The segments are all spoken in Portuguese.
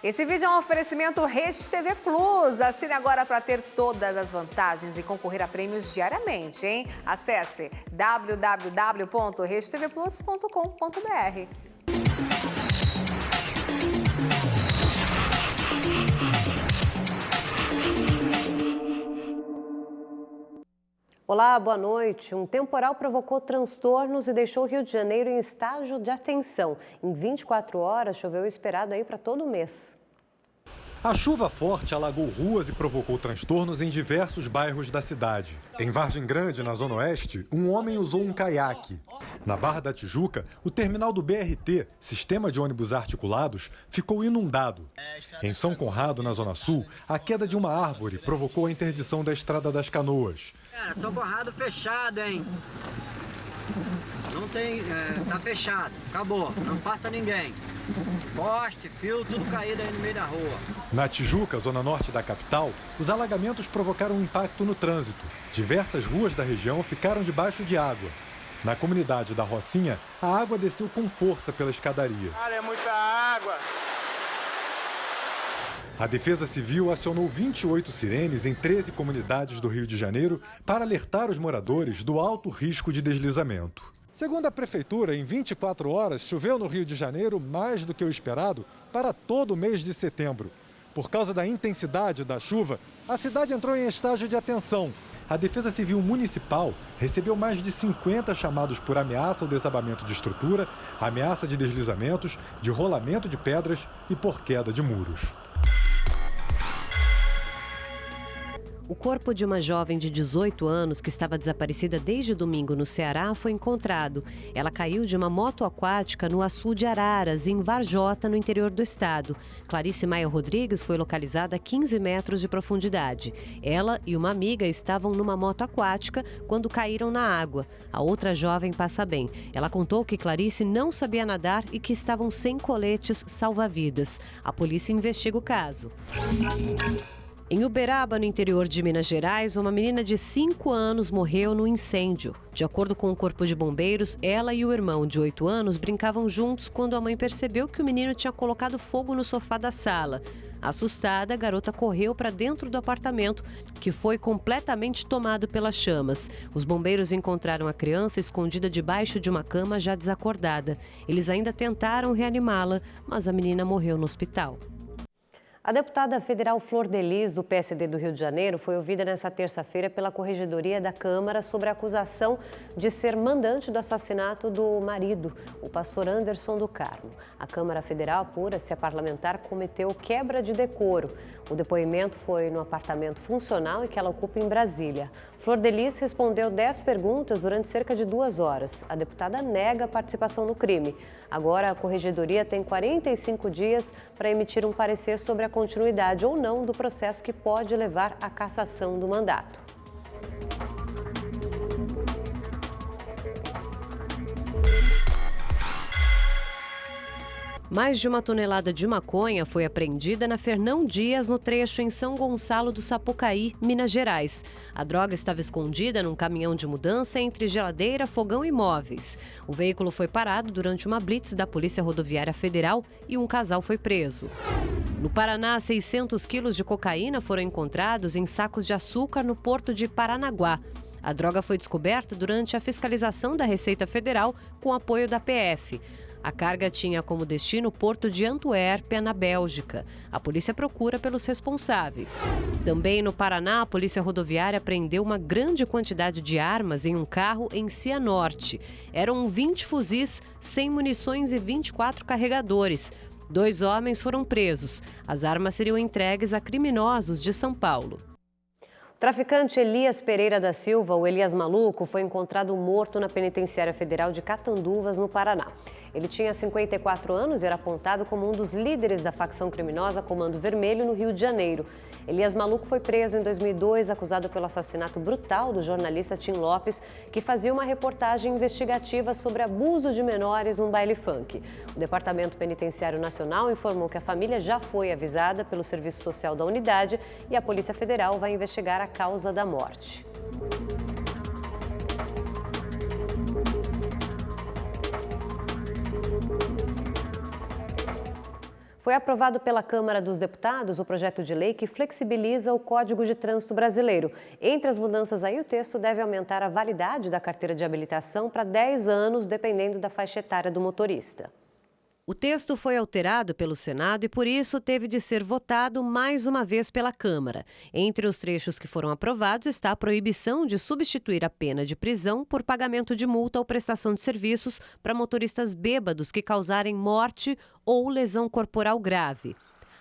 Esse vídeo é um oferecimento Rede TV Plus. Assine agora para ter todas as vantagens e concorrer a prêmios diariamente, hein? Acesse www.redetvplus.com.br. Olá, boa noite. Um temporal provocou transtornos e deixou o Rio de Janeiro em estágio de atenção. Em 24 horas, choveu esperado aí para todo o mês. A chuva forte alagou ruas e provocou transtornos em diversos bairros da cidade. Em Vargem Grande, na Zona Oeste, um homem usou um caiaque. Na Barra da Tijuca, o terminal do BRT, Sistema de Ônibus Articulados, ficou inundado. Em São Conrado, na Zona Sul, a queda de uma árvore provocou a interdição da Estrada das Canoas. Cara, São Conrado fechado, hein? Não tem, tá fechado, acabou, não passa ninguém. Poste, fio, tudo caído aí no meio da rua. Na Tijuca, zona norte da capital, os alagamentos provocaram um impacto no trânsito. Diversas ruas da região ficaram debaixo de água. Na comunidade da Rocinha, a água desceu com força pela escadaria. Cara, é muita água. A Defesa Civil acionou 28 sirenes em 13 comunidades do Rio de Janeiro para alertar os moradores do alto risco de deslizamento. Segundo a Prefeitura, em 24 horas choveu no Rio de Janeiro mais do que o esperado para todo o mês de setembro. Por causa da intensidade da chuva, a cidade entrou em estágio de atenção. A Defesa Civil Municipal recebeu mais de 50 chamados por ameaça ao desabamento de estrutura, ameaça de deslizamentos, de rolamento de pedras e por queda de muros. O corpo de uma jovem de 18 anos que estava desaparecida desde domingo no Ceará foi encontrado. Ela caiu de uma moto aquática no Açu de Araras, em Varjota, no interior do estado. Clarice Maia Rodrigues foi localizada a 15 metros de profundidade. Ela e uma amiga estavam numa moto aquática quando caíram na água. A outra jovem passa bem. Ela contou que Clarice não sabia nadar e que estavam sem coletes salva-vidas. A polícia investiga o caso. Em Uberaba, no interior de Minas Gerais, uma menina de 5 anos morreu no incêndio. De acordo com o Corpo de Bombeiros, ela e o irmão de 8 anos brincavam juntos quando a mãe percebeu que o menino tinha colocado fogo no sofá da sala. Assustada, a garota correu para dentro do apartamento, que foi completamente tomado pelas chamas. Os bombeiros encontraram a criança escondida debaixo de uma cama já desacordada. Eles ainda tentaram reanimá-la, mas a menina morreu no hospital. A deputada federal Flor Delis, do PSD do Rio de Janeiro, foi ouvida nesta terça-feira pela Corregedoria da Câmara sobre a acusação de ser mandante do assassinato do marido, o pastor Anderson do Carmo. A Câmara Federal apura se a parlamentar cometeu quebra de decoro. O depoimento foi no apartamento funcional que ela ocupa em Brasília. Flor Delis respondeu 10 perguntas durante cerca de 2 horas. A deputada nega a participação no crime. Agora, a Corregedoria tem 45 dias para emitir um parecer sobre a continuidade ou não do processo que pode levar à cassação do mandato. Mais de 1 tonelada de maconha foi apreendida na Fernão Dias, no trecho em São Gonçalo do Sapucaí, Minas Gerais. A droga estava escondida num caminhão de mudança entre geladeira, fogão e móveis. O veículo foi parado durante uma blitz da Polícia Rodoviária Federal e um casal foi preso. No Paraná, 600 quilos de cocaína foram encontrados em sacos de açúcar no porto de Paranaguá. A droga foi descoberta durante a fiscalização da Receita Federal com apoio da PF. A carga tinha como destino o porto de Antuérpia, na Bélgica. A polícia procura pelos responsáveis. Também no Paraná, a Polícia Rodoviária apreendeu uma grande quantidade de armas em um carro em Cianorte. Eram 20 fuzis, 100 munições e 24 carregadores. 2 homens foram presos. As armas seriam entregues a criminosos de São Paulo. O traficante Elias Pereira da Silva, o Elias Maluco, foi encontrado morto na Penitenciária Federal de Catanduvas, no Paraná. Ele tinha 54 anos e era apontado como um dos líderes da facção criminosa Comando Vermelho, no Rio de Janeiro. Elias Maluco foi preso em 2002, acusado pelo assassinato brutal do jornalista Tim Lopes, que fazia uma reportagem investigativa sobre abuso de menores num baile funk. O Departamento Penitenciário Nacional informou que a família já foi avisada pelo Serviço Social da unidade e a Polícia Federal vai investigar a causa da morte. Foi aprovado pela Câmara dos Deputados o projeto de lei que flexibiliza o Código de Trânsito Brasileiro. Entre as mudanças aí, o texto deve aumentar a validade da carteira de habilitação para 10 anos, dependendo da faixa etária do motorista. O texto foi alterado pelo Senado e, por isso, teve de ser votado mais uma vez pela Câmara. Entre os trechos que foram aprovados está a proibição de substituir a pena de prisão por pagamento de multa ou prestação de serviços para motoristas bêbados que causarem morte ou lesão corporal grave.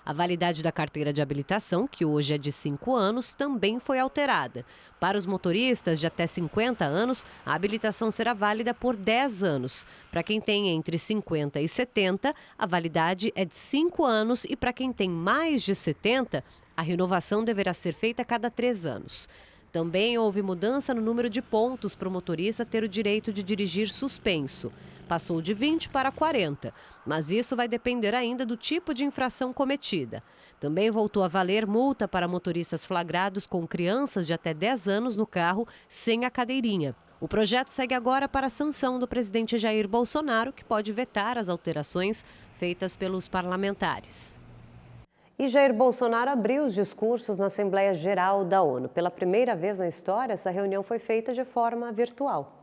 A validade da carteira de habilitação, que hoje é de 5 anos, também foi alterada. Para os motoristas de até 50 anos, a habilitação será válida por 10 anos. Para quem tem entre 50 e 70, a validade é de 5 anos e para quem tem mais de 70, a renovação deverá ser feita a cada 3 anos. Também houve mudança no número de pontos para o motorista ter o direito de dirigir suspenso. Passou de 20 para 40, mas isso vai depender ainda do tipo de infração cometida. Também voltou a valer multa para motoristas flagrados com crianças de até 10 anos no carro sem a cadeirinha. O projeto segue agora para a sanção do presidente Jair Bolsonaro, que pode vetar as alterações feitas pelos parlamentares. E Jair Bolsonaro abriu os discursos na Assembleia Geral da ONU. Pela primeira vez na história, essa reunião foi feita de forma virtual.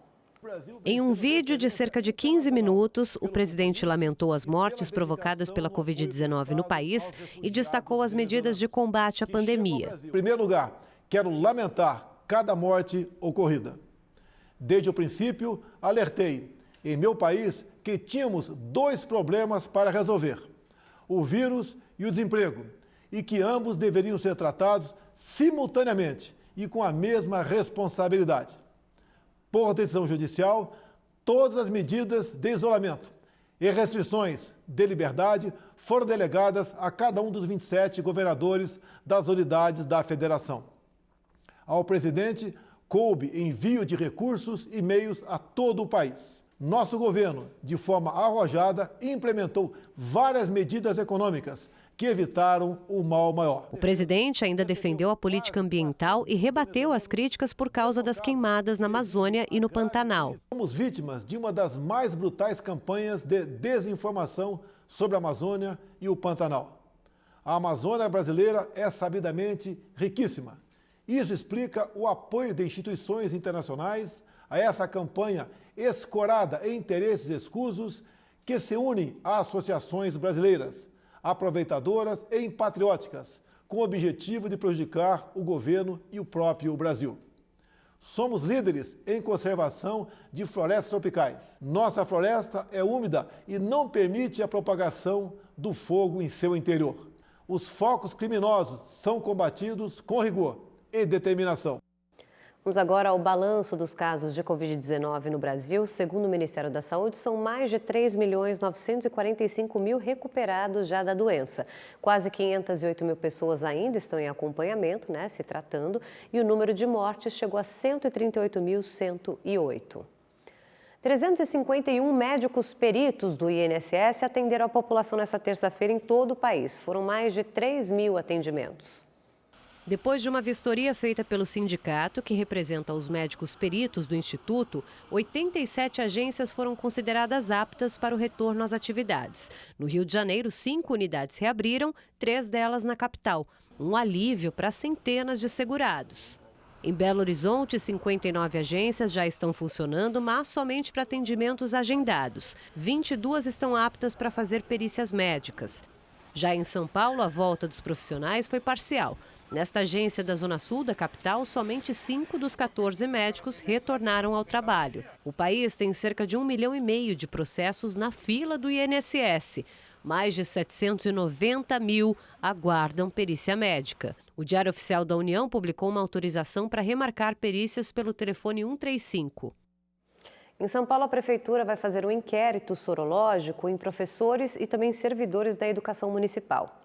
Em um vídeo de cerca de 15 minutos, o presidente lamentou as mortes provocadas pela Covid-19 no país e destacou as medidas de combate à pandemia. Em primeiro lugar, quero lamentar cada morte ocorrida. Desde o princípio, alertei em meu país que tínhamos 2 problemas para resolver: o vírus e o desemprego, e que ambos deveriam ser tratados simultaneamente e com a mesma responsabilidade. Por decisão judicial, todas as medidas de isolamento e restrições de liberdade foram delegadas a cada um dos 27 governadores das unidades da federação. Ao presidente, coube envio de recursos e meios a todo o país. Nosso governo, de forma arrojada, implementou várias medidas econômicas que evitaram o mal maior. O presidente ainda defendeu a política ambiental e rebateu as críticas por causa das queimadas na Amazônia e no Pantanal. Somos vítimas de uma das mais brutais campanhas de desinformação sobre a Amazônia e o Pantanal. A Amazônia brasileira é sabidamente riquíssima. Isso explica o apoio de instituições internacionais a essa campanha escorada em interesses escusos que se unem a associações brasileiras, aproveitadoras e patrióticas, com o objetivo de prejudicar o governo e o próprio Brasil. Somos líderes em conservação de florestas tropicais. Nossa floresta é úmida e não permite a propagação do fogo em seu interior. Os focos criminosos são combatidos com rigor e determinação. Vamos agora ao balanço dos casos de Covid-19 no Brasil. Segundo o Ministério da Saúde, são mais de 3.945.000 recuperados já da doença. Quase 508 mil pessoas ainda estão em acompanhamento, se tratando, e o número de mortes chegou a 138.108. 351 médicos peritos do INSS atenderam a população nesta terça-feira em todo o país. Foram mais de 3 mil atendimentos. Depois de uma vistoria feita pelo sindicato, que representa os médicos peritos do Instituto, 87 agências foram consideradas aptas para o retorno às atividades. No Rio de Janeiro, 5 unidades reabriram, 3 delas na capital. Um alívio para centenas de segurados. Em Belo Horizonte, 59 agências já estão funcionando, mas somente para atendimentos agendados. 22 estão aptas para fazer perícias médicas. Já em São Paulo, a volta dos profissionais foi parcial. Nesta agência da Zona Sul da capital, somente 5 dos 14 médicos retornaram ao trabalho. O país tem cerca de 1,5 milhão de processos na fila do INSS. Mais de 790 mil aguardam perícia médica. O Diário Oficial da União publicou uma autorização para remarcar perícias pelo telefone 135. Em São Paulo, a Prefeitura vai fazer um inquérito sorológico em professores e também servidores da educação municipal.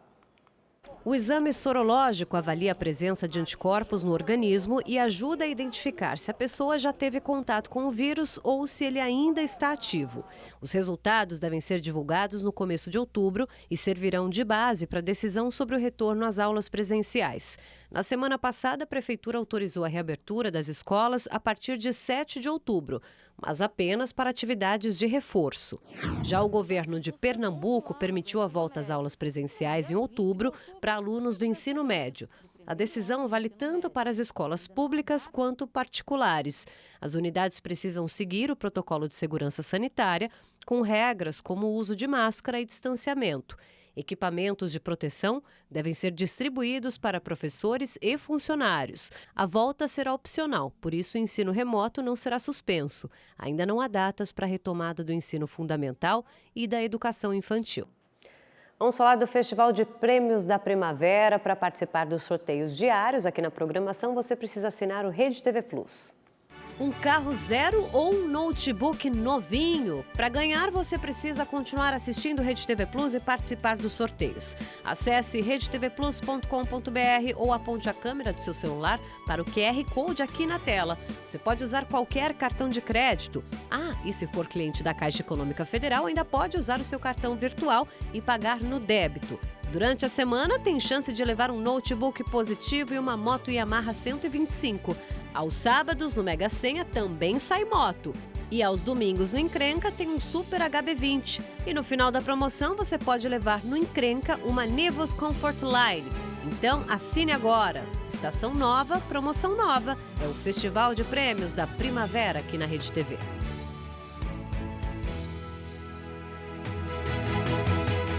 O exame sorológico avalia a presença de anticorpos no organismo e ajuda a identificar se a pessoa já teve contato com o vírus ou se ele ainda está ativo. Os resultados devem ser divulgados no começo de outubro e servirão de base para a decisão sobre o retorno às aulas presenciais. Na semana passada, a Prefeitura autorizou a reabertura das escolas a partir de 7 de outubro. mas apenas para atividades de reforço. Já o governo de Pernambuco permitiu a volta às aulas presenciais em outubro para alunos do ensino médio. A decisão vale tanto para as escolas públicas quanto particulares. As unidades precisam seguir o protocolo de segurança sanitária, com regras como o uso de máscara e distanciamento. Equipamentos de proteção devem ser distribuídos para professores e funcionários. A volta será opcional, por isso o ensino remoto não será suspenso. Ainda não há datas para a retomada do ensino fundamental e da educação infantil. Vamos falar do Festival de Prêmios da Primavera. Para participar dos sorteios diários aqui na programação, você precisa assinar o Rede TV Plus. Um carro zero ou um notebook novinho? Para ganhar, você precisa continuar assistindo Rede TV Plus e participar dos sorteios. Acesse redetvplus.com.br ou aponte a câmera do seu celular para o QR Code aqui na tela. Você pode usar qualquer cartão de crédito. E se for cliente da Caixa Econômica Federal, ainda pode usar o seu cartão virtual e pagar no débito. Durante a semana, tem chance de levar um notebook positivo e uma moto Yamaha 125. Aos sábados, no Mega Sena, também sai moto. E aos domingos, no Encrenca, tem um Super HB20. E no final da promoção, você pode levar no Encrenca uma Nivus Comfort Line. Então, assine agora. Estação nova, promoção nova. É o Festival de Prêmios da Primavera aqui na Rede TV.